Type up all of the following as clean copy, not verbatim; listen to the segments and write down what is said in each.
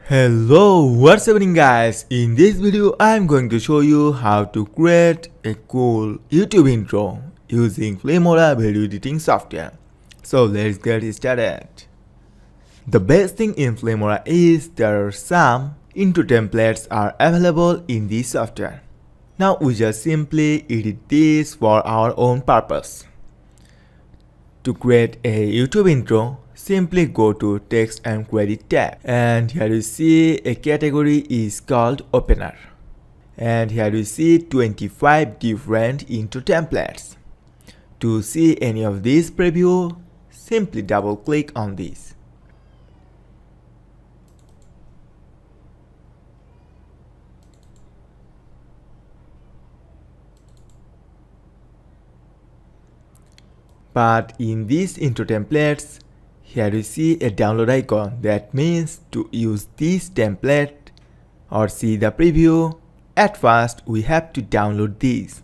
Hello, what's happening guys? In this video I'm going to show you how to create a cool YouTube intro using Filmora video editing software. So let's get started. The best thing in Filmora is there are some intro templates are available in this software. Now we just simply edit this for our own purpose. To create a YouTube intro, simply go to Text and Credit tab, and here you see a category is called Opener, and here you see 25 different intro templates. To see any of these preview, simply double click on this. But in these intro templates, here you see a download icon. That means to use this template or see the preview, at first we have to download these.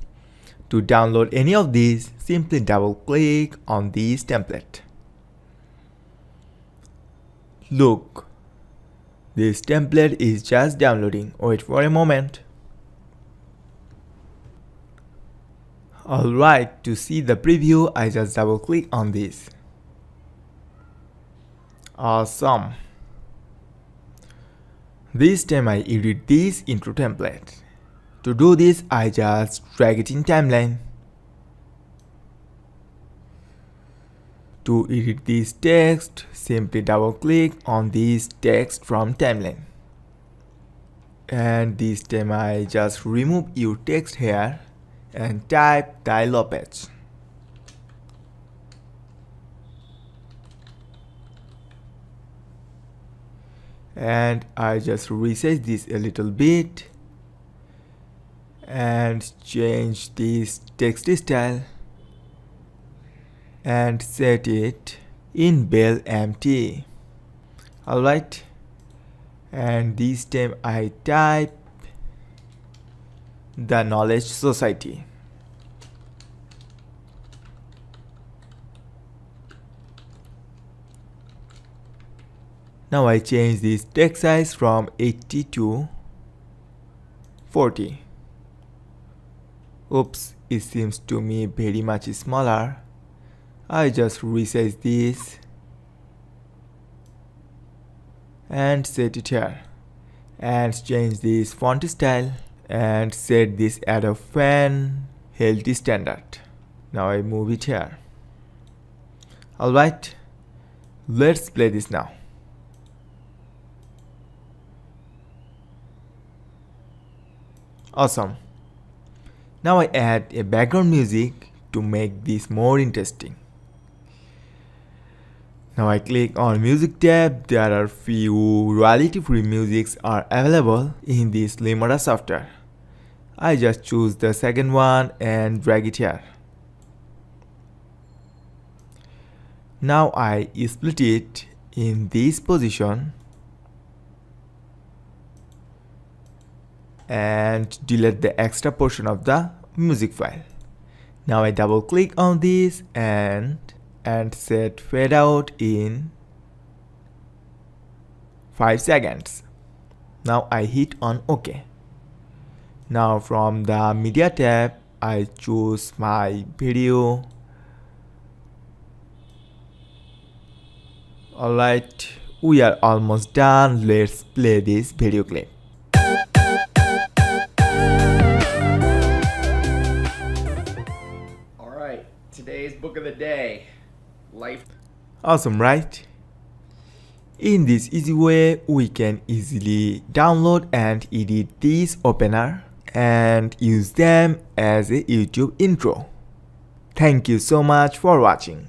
To download any of these, simply double click on this template. Look, this template is just downloading. Wait for a moment. Alright, to see the preview, I just double click on this. Awesome. This time I edit this intro template. To do this, I just drag it in timeline. To edit this text, simply double click on this text from timeline. And this time I just remove your text here and type Tai Lopez. And I just resize this a little bit and change this text style and set it in bell empty. Alright, and this time I type the Knowledge Society. Now I change this text size from 80 to 40. Oops, it seems to me very much smaller. I just resize this and set it here, and change this font style and set this as a fan healthy standard. Now I move it here. Alright, let's play this now. Awesome. Now I add a background music to make this more interesting. Now I click on Music tab. There are few royalty-free musics are available in this Filmora software. I just choose the second one and drag it here. Now I split it in this position and delete the extra portion of the music file. Now I double click on this and set fade out in 5 seconds. Now I hit on OK. Now from the media tab, I choose my video. Alright, we are almost done. Let's play this video clip. Alright, today's book of the day. Life. Awesome, right? In this easy way, we can easily download and edit this opener and use them as a YouTube intro. Thank you so much for watching.